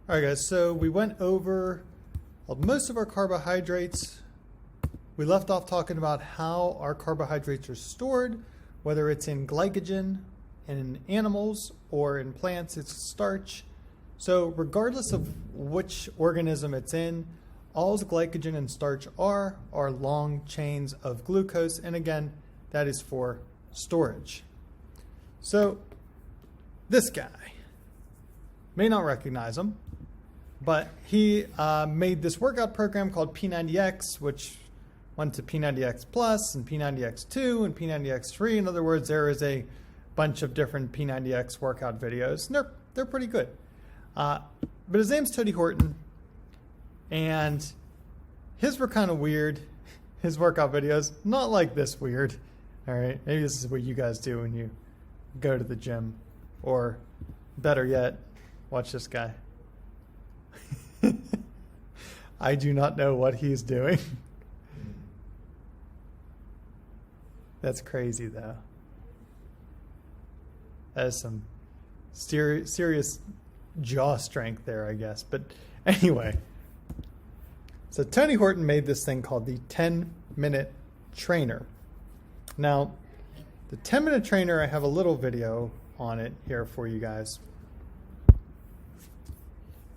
All right, guys, so we went over most of our carbohydrates. We left off talking about how our carbohydrates are stored, whether it's in glycogen in animals or in plants, it's starch. So regardless of which organism it's in, all glycogen and starch are long chains of glucose, and again, that is for storage. So this guy, may not recognize him, but he made this workout program called P90X, which went to P90X Plus and P90X2 and P90X3. In other words, there is a bunch of different P90X workout videos, and they're pretty good. But his name's Tony Horton, and his were kind of weird. His workout videos, not like this weird. All right, maybe this is what you guys do when you go to the gym, or better yet, watch this guy. I do not know what he's doing. That's crazy, though. That is some serious jaw strength there, I guess. But anyway, so Tony Horton made this thing called the 10-minute trainer. Now, the 10-minute trainer, I have a little video on it here for you guys.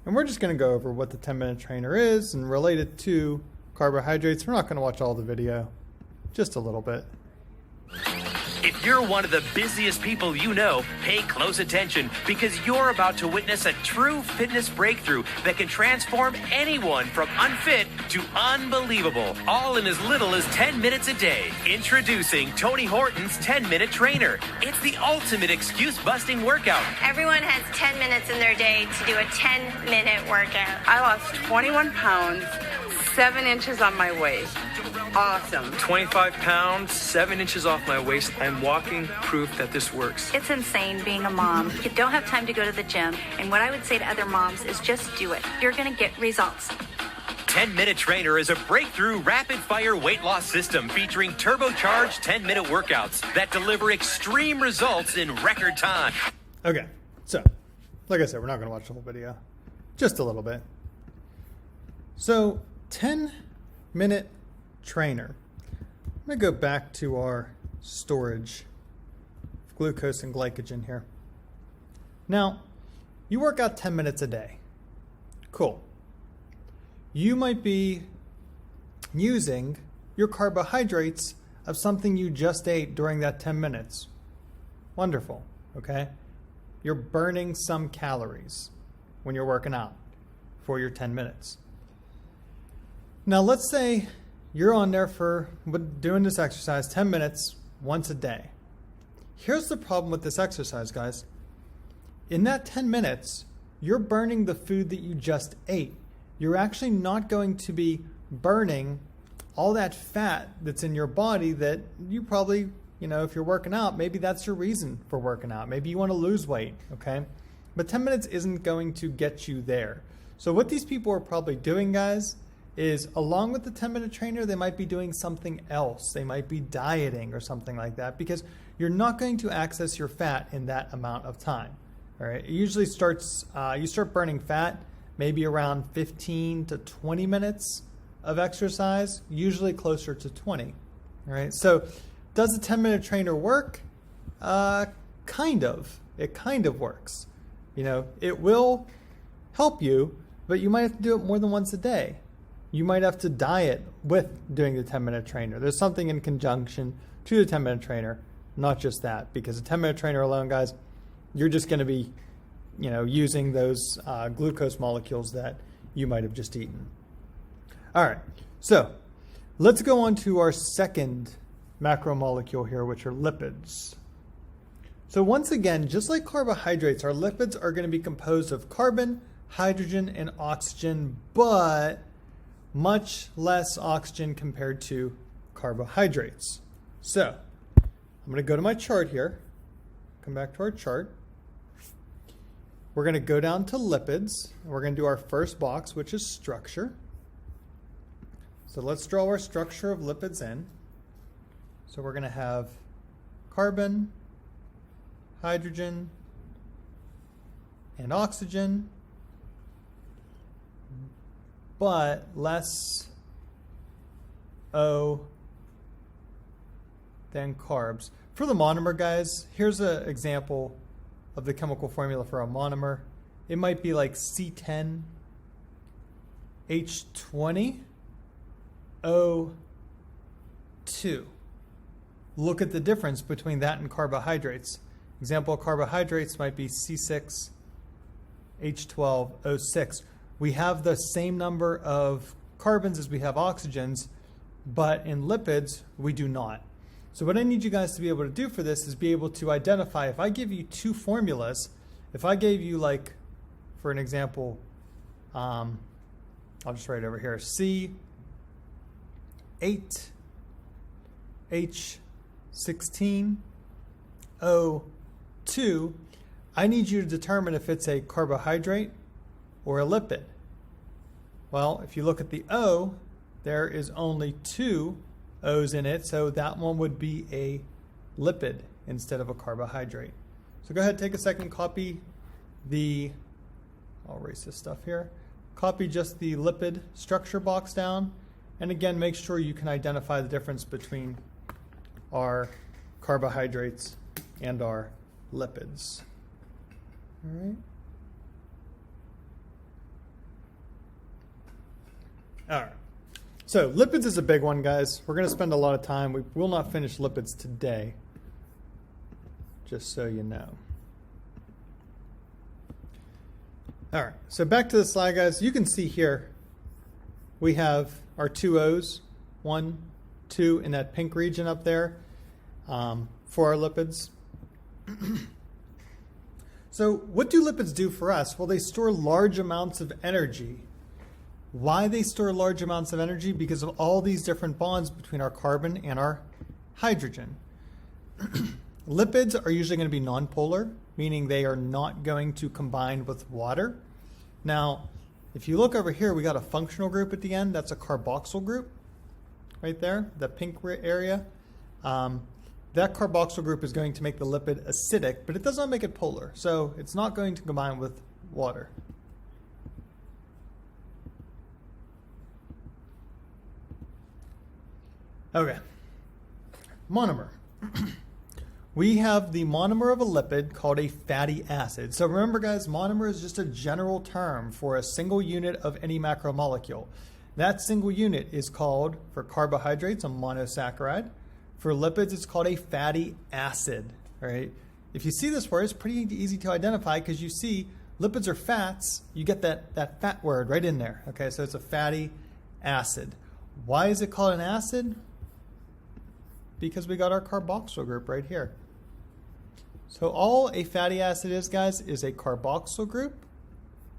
And we're just going to go over what the 10-minute trainer is and relate it to carbohydrates. We're not going to watch all the video, just a little bit. If you're one of the busiest people you know, pay close attention because you're about to witness a true fitness breakthrough that can transform anyone from unfit to unbelievable, all in as little as 10 minutes a day. Introducing Tony Horton's 10-minute trainer. It's the ultimate excuse-busting workout. Everyone has 10 minutes in their day to do a 10-minute workout. I lost 21 pounds, 7 inches on my waist. Awesome. 25 pounds, 7 inches off my waist. I'm walking proof that this works. It's insane being a mom. You don't have time to go to the gym. And what I would say to other moms is just do it. You're going to get results. 10-Minute Trainer is a breakthrough rapid-fire weight loss system featuring turbocharged 10-minute workouts that deliver extreme results in record time. Okay, so like I said, we're not going to watch the whole video, just a little bit. So 10-minute trainer. I'm going to go back to our storage of glucose and glycogen here. Now, you work out 10 minutes a day. Cool. You might be using your carbohydrates of something you just ate during that 10 minutes. Wonderful, okay? You're burning some calories when you're working out for your 10 minutes. Now, let's say you're on there for doing this exercise 10 minutes once a day. Here's the problem with this exercise, guys. In that 10 minutes, you're burning the food that you just ate. You're actually not going to be burning all that fat that's in your body that you probably, if you're working out, maybe that's your reason for working out. Maybe you want to lose weight, okay? But 10 minutes isn't going to get you there. So what these people are probably doing, guys, is along with the 10-minute trainer, they might be doing something else. They might be dieting or something like that because you're not going to access your fat in that amount of time. All right. It usually starts, you start burning fat maybe around 15 to 20 minutes of exercise, usually closer to 20. All right. So does the 10-minute trainer work? Kind of. It kind of works. It will help you, but you might have to do it more than once a day. You might have to diet with doing the 10-minute trainer. There's something in conjunction to the 10-minute trainer, not just that. Because the 10-minute trainer alone, guys, you're just going to be, using those glucose molecules that you might have just eaten. All right, so let's go on to our second macromolecule here, which are lipids. So once again, just like carbohydrates, our lipids are going to be composed of carbon, hydrogen, and oxygen, but much less oxygen compared to carbohydrates. So I'm going to go to my chart here, come back to our chart. We're going to go down to lipids, and we're going to do our first box, which is structure. So let's draw our structure of lipids in. So we're going to have carbon, hydrogen, and oxygen. but less O than carbs. For the monomer, guys, here's an example of the chemical formula for a monomer. It might be like C10H20O2. Look at the difference between that and carbohydrates. Example of carbohydrates might be C6H12O6. We have the same number of carbons as we have oxygens, but in lipids, we do not. So what I need you guys to be able to do for this is be able to identify, if I give you two formulas, if I gave you, like, for an example, I'll just write over here, C8H16O2, I need you to determine if it's a carbohydrate or a lipid. Well, if you look at the O, there is only two O's in it, so that one would be a lipid instead of a carbohydrate. So go ahead, take a second, copy I'll erase this stuff here. Copy just the lipid structure box down, and again, make sure you can identify the difference between our carbohydrates and our lipids. All right. All right. So lipids is a big one, guys. We're going to spend a lot of time. We will not finish lipids today, just so you know. All right. So back to the slide, guys. You can see here we have our two O's, 1, 2, in that pink region up there for our lipids. So what do lipids do for us? Well, they store large amounts of energy. Why they store large amounts of energy? Because of all these different bonds between our carbon and our hydrogen. Lipids are usually going to be nonpolar, meaning they are not going to combine with water. Now, if you look over here, we got a functional group at the end. That's a carboxyl group right there, the pink area. That carboxyl group is going to make the lipid acidic, but it does not make it polar. So it's not going to combine with water. Okay, monomer. We have the monomer of a lipid called a fatty acid. So remember, guys, monomer is just a general term for a single unit of any macromolecule. That single unit is called, for carbohydrates, a monosaccharide. For lipids, it's called a fatty acid. All right? If you see this word, it's pretty easy to identify because you see lipids are fats. You get that fat word right in there. Okay, so it's a fatty acid. Why is it called an acid? Because we got our carboxyl group right here. So all a fatty acid is, guys, is a carboxyl group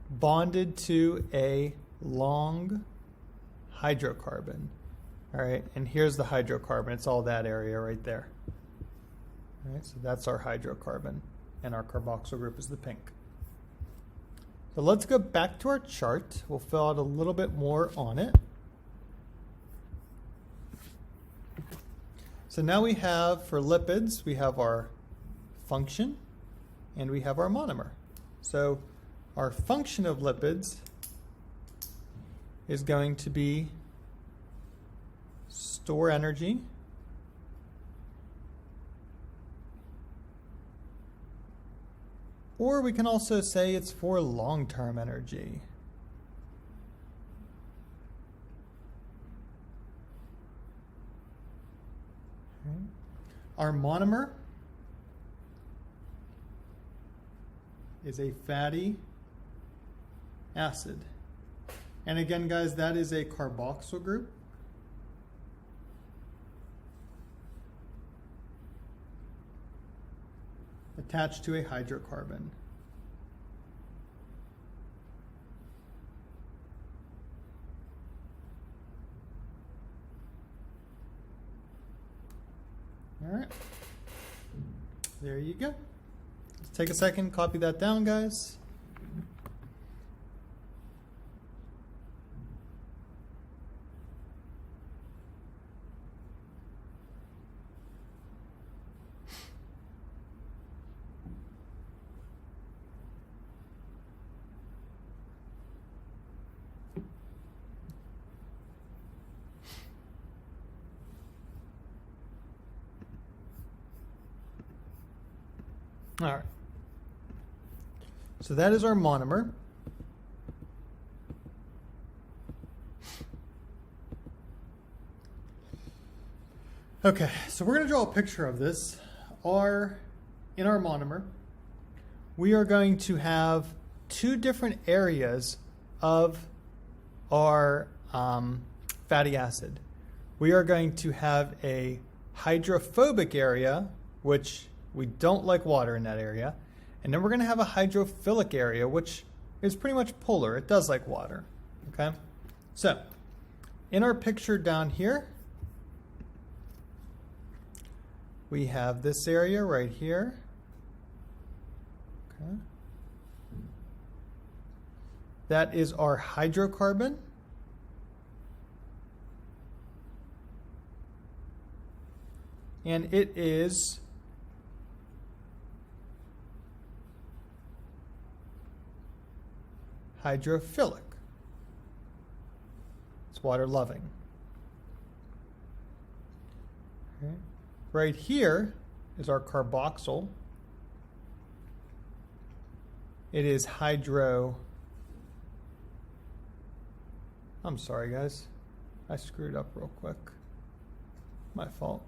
bonded to a long hydrocarbon. All right, and here's the hydrocarbon. It's all that area right there. All right, so that's our hydrocarbon, and our carboxyl group is the pink. So let's go back to our chart. We'll fill out a little bit more on it. So now we have, for lipids, we have our function and we have our monomer. So our function of lipids is going to be store energy or we can also say it's for long-term energy. Okay. Our monomer is a fatty acid. And again, guys, that is a carboxyl group. Attached to a hydrocarbon. All right, there you go. Let's take a second, copy that down, guys. All right. So that is our monomer. Okay, so we're going to draw a picture of this. In our monomer, we are going to have two different areas of our fatty acid. We are going to have a hydrophobic area, which we don't like water in that area. And then we're going to have a hydrophilic area, which is pretty much polar. It does like water. Okay? So, in our picture down here, we have this area right here. Okay. That is our hydrocarbon. And it is hydrophilic. It's water loving. Okay. Right here is our carboxyl. It is I'm sorry, guys. I screwed up real quick. My fault.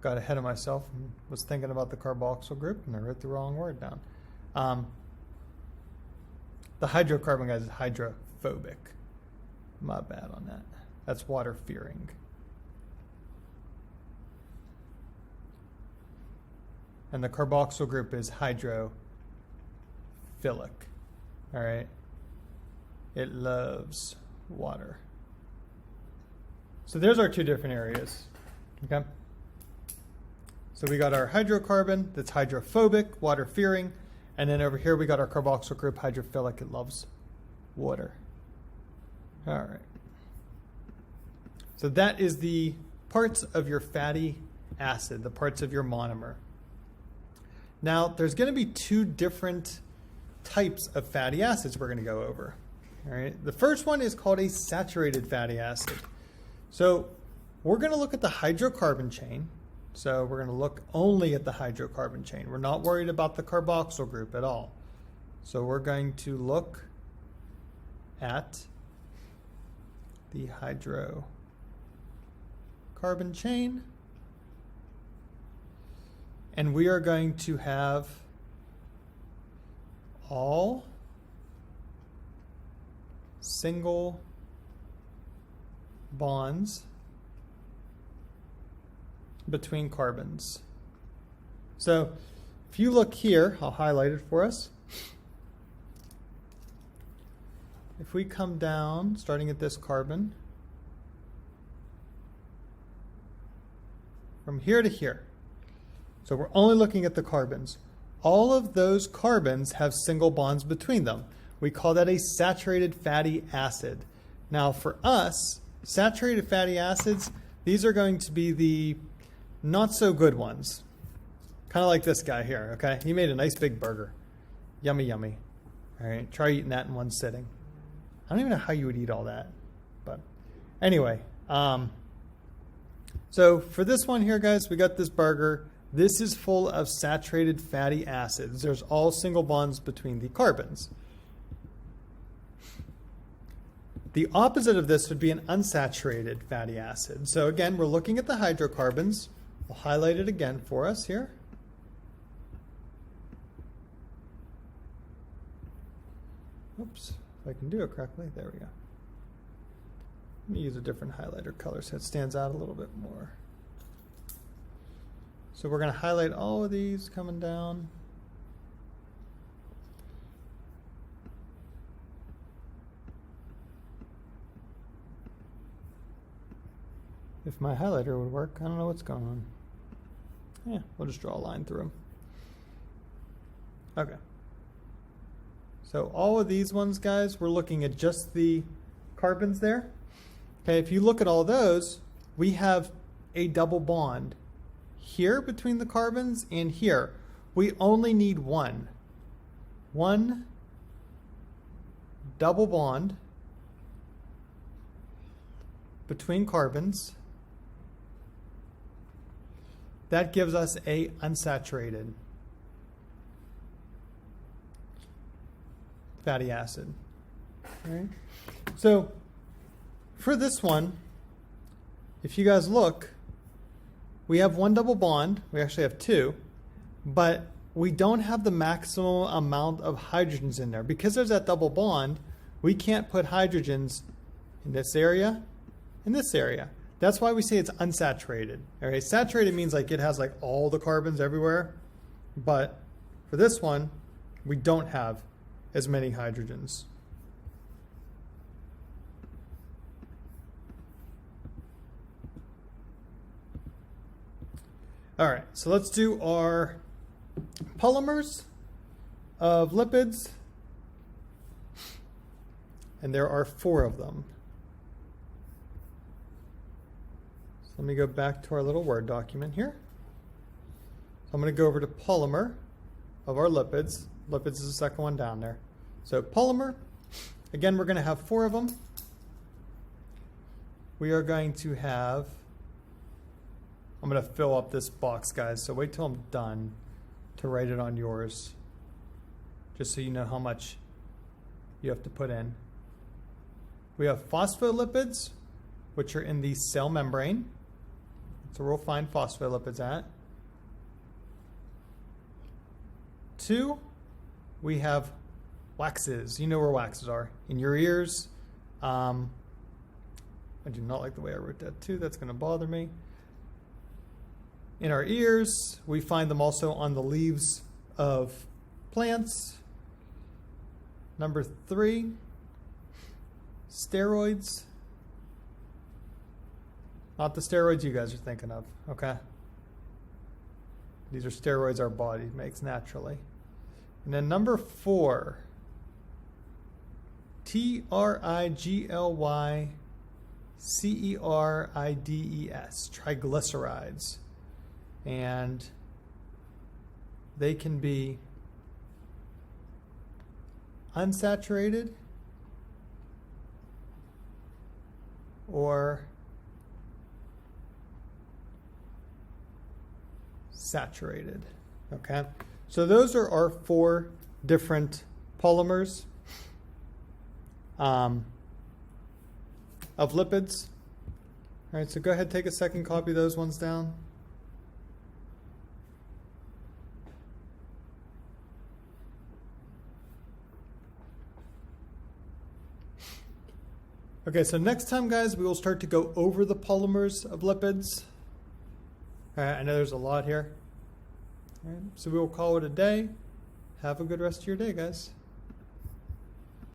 Got ahead of myself and was thinking about the carboxyl group, and I wrote the wrong word down. The hydrocarbon, guys, is hydrophobic. My bad on that. That's water fearing. And the carboxyl group is hydrophilic. All right? It loves water. So there's our two different areas. Okay? So we got our hydrocarbon that's hydrophobic, water fearing, and then over here we got our carboxyl group, hydrophilic. It loves water. All right. So that is the parts of your fatty acid, the parts of your monomer. Now, there's going to be two different types of fatty acids we're going to go over. All right. The first one is called a saturated fatty acid. So we're going to look at the hydrocarbon chain. So we're going to look only at the hydrocarbon chain. We're not worried about the carboxyl group at all. So we're going to look at the hydrocarbon chain. And we are going to have all single bonds between carbons. So if you look here, I'll highlight it for us. If we come down, starting at this carbon, from here to here, so we're only looking at the carbons. All of those carbons have single bonds between them. We call that a saturated fatty acid. Now for us, saturated fatty acids, these are going to be the not so good ones. Kind of like this guy here, okay? He made a nice big burger. Yummy, yummy. All right, try eating that in one sitting. I don't even know how you would eat all that. But anyway, so for this one here, guys, we got this burger. This is full of saturated fatty acids. There's all single bonds between the carbons. The opposite of this would be an unsaturated fatty acid. So again, we're looking at the hydrocarbons. I'll highlight it again for us here. Oops, if I can do it correctly. There we go. Let me use a different highlighter color so it stands out a little bit more. So we're going to highlight all of these coming down. If my highlighter would work, I don't know what's going on. Yeah, we'll just draw a line through them. Okay. So all of these ones, guys, we're looking at just the carbons there. Okay, if you look at all those, we have a double bond here between the carbons and here. We only need one double bond between carbons, that gives us a unsaturated fatty acid. All right? So for this one, if you guys look, we have one double bond. We actually have two, but we don't have the maximum amount of hydrogens in there. Because there's that double bond, we can't put hydrogens in this area, in this area. That's why we say it's unsaturated. Okay, saturated means like it has like all the carbons everywhere, but for this one, we don't have as many hydrogens. All right, so let's do our polymers of lipids, and there are 4 of them. So let me go back to our little Word document here. So I'm going to go over to polymer of our lipids. Lipids is the second one down there. So polymer, again, we're going to have 4 of them. We are going to have, I'm going to fill up this box, guys, so wait till I'm done to write it on yours, just so you know how much you have to put in. We have phospholipids, which are in the cell membrane. So we'll find phospholipids at. 2, we have waxes. You know where waxes are. In your ears. I do not like the way I wrote that too. That's going to bother me. In our ears, we find them also on the leaves of plants. Number 3, steroids. Not the steroids you guys are thinking of, okay? These are steroids our body makes naturally. And then number 4, triglycerides, triglycerides. And they can be unsaturated or saturated. Okay, so those are our 4 different polymers of lipids. All right, so go ahead, take a second, copy those ones down. Okay, so next time, guys, we will start to go over the polymers of lipids. All right, I know there's a lot here. All right, so we will call it a day. Have a good rest of your day, guys.